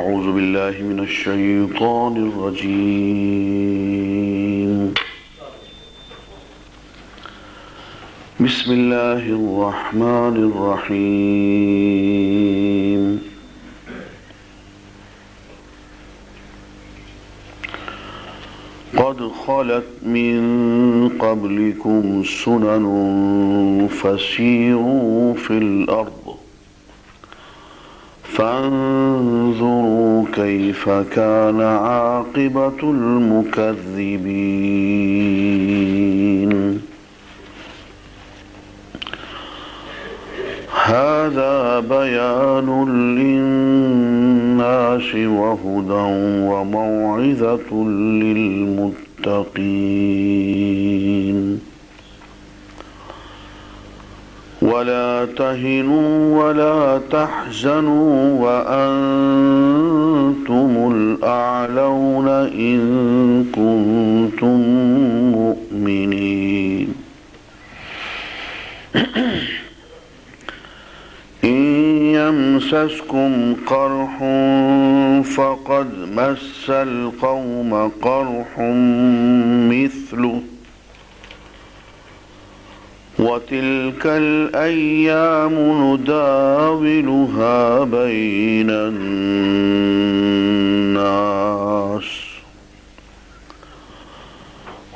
أعوذ بالله من الشيطان الرجيم. بسم الله الرحمن الرحيم. قد خلت من قبلكم سنن فسيروا في الأرض فانظروا كيف كان عاقبة المكذبين. هذا بيان للناس وهدى وموعظة للمتقين. ولا تهنوا ولا تحزنوا وأنتم الأعلون إن كنتم مؤمنين. إن يمسسكم قرح فقد مس القوم قرح مثله وتلك الأيام نداولها بين الناس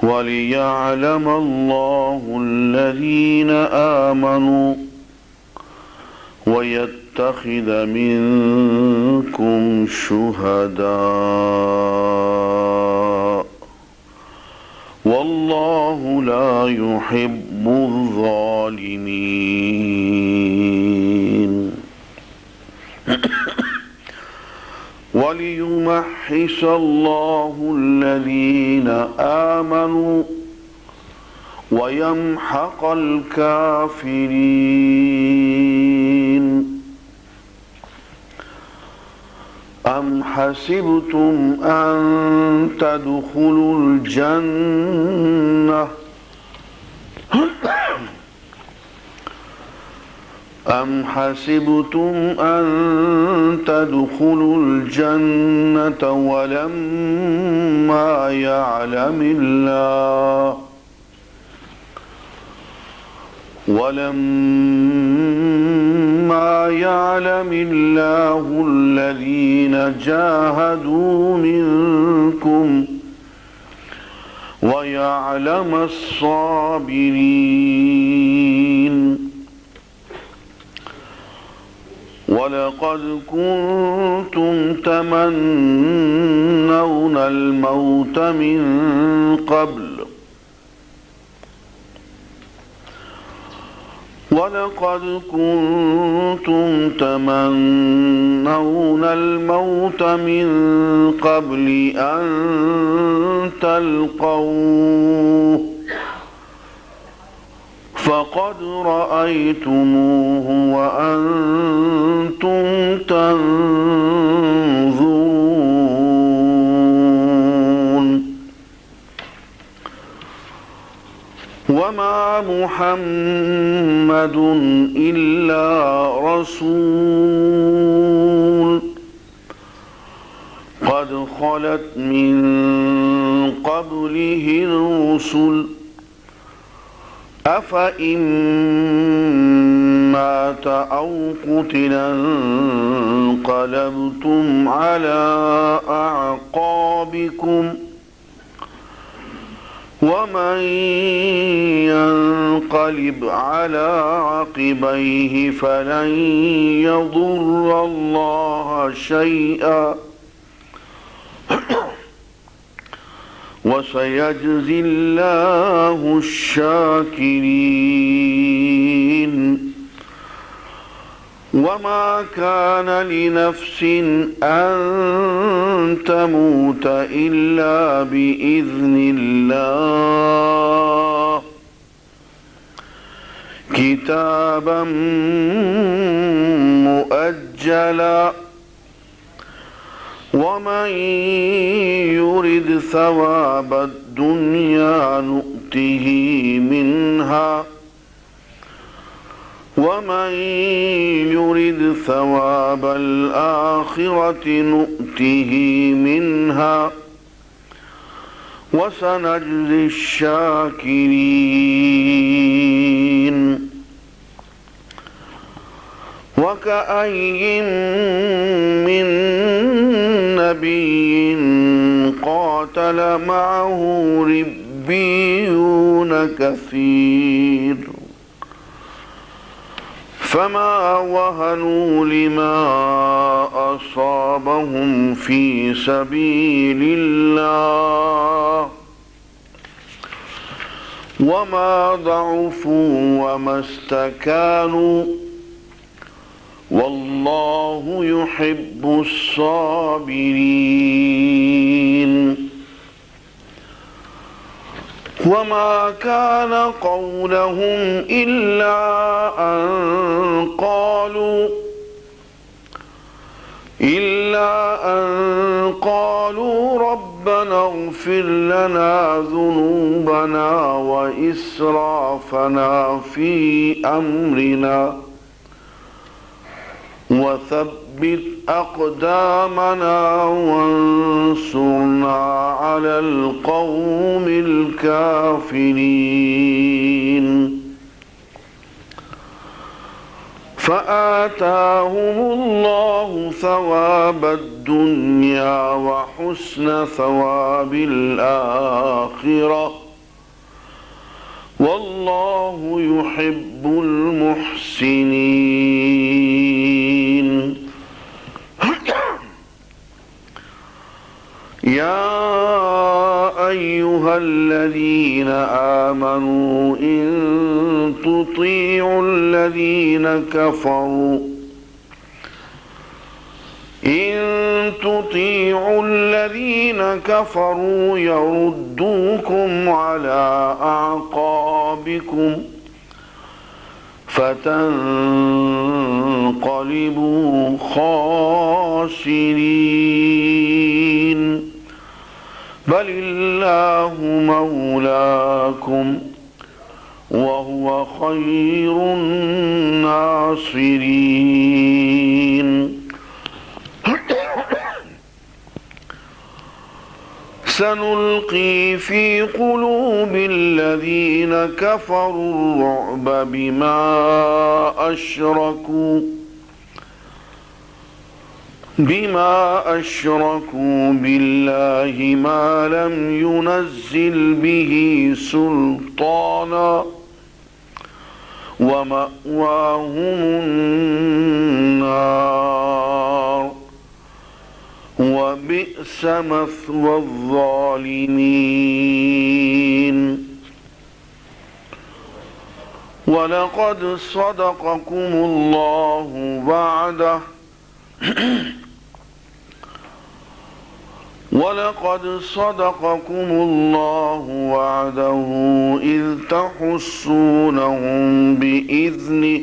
وليعلم الله الذين آمنوا ويتخذ منكم شهداء والله لا يحب الظالمين. وليمحص الله الذين آمنوا ويمحق الكافرين. أم حسبتم أن تدخلوا الجنة ولما يعلم الله الذين جاهدوا منكم ويعلم الصابرين. ولقد كنتم تمنون الموت من قبل أن تلقوه فقد رأيتموه وأنتم تنظرون. وما محمد إلا رسول قد خلت من قبله الرسل أفإن مات أو قتل انقلبتم على أعقابكم ومن ينقلب على عقبيه فلن يضر الله شيئا وسيجزي الله الشاكرين. وما كان لنفس أن تموت إلا بإذن الله كتابا مؤجلا ومن يرد ثواب الدنيا نؤته منها ومن يرد ثواب الآخرة نؤته منها وسنجزي الشاكرين. وكأي من نبي قاتل معه ربيون كثير فما وهنوا لما أصابهم في سبيل الله وما ضعفوا وما استكانوا والله يحب الصابرين. وما كان قولهم إلا أن قالوا ربنا اغفر لنا ذنوبنا وإسرافنا في أمرنا وثبت أقدامنا وانصرنا على القوم الكافرين. فآتاهم الله ثواب الدنيا وحسن ثواب الآخرة والله يحب المحسنين. يا أيها الذين آمنوا إن تطيعوا الذين كفروا يردوكم على أعقابكم فتنقلبوا خاسرين. بل الله مولاكم وهو خير الناصرين. سنلقي في قلوب الذين كفروا الرعب بما أشركوا بالله ما لم ينزل به سلطانا ومأواهم النار وبئس مثوى الظالمين. ولقد صدقكم الله وعده إذ تحسونهم بإذنه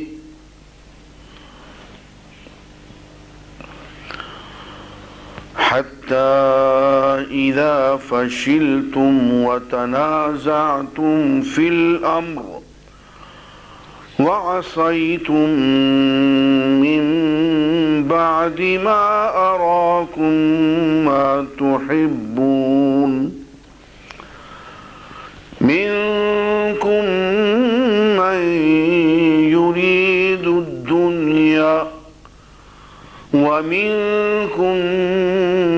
حتى إذا فشلتم وتنازعتم في الأمر وعصيتم من بعد ما أراكم ما تحبون منكم من يريد الدنيا ومنكم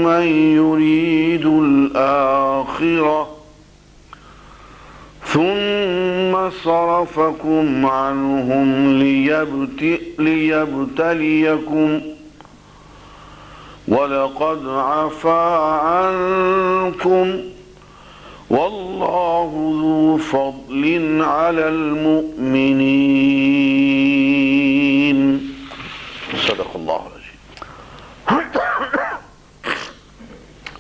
من يريد الآخرة ثم صرفكم عنهم ليبتليكم ولقد عفا عنكم والله ذو فضل على المؤمنين. صدق الله العظيم.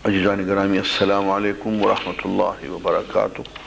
عزیزان گرامی السلام علیکم ورحمۃ اللہ وبرکاتہ.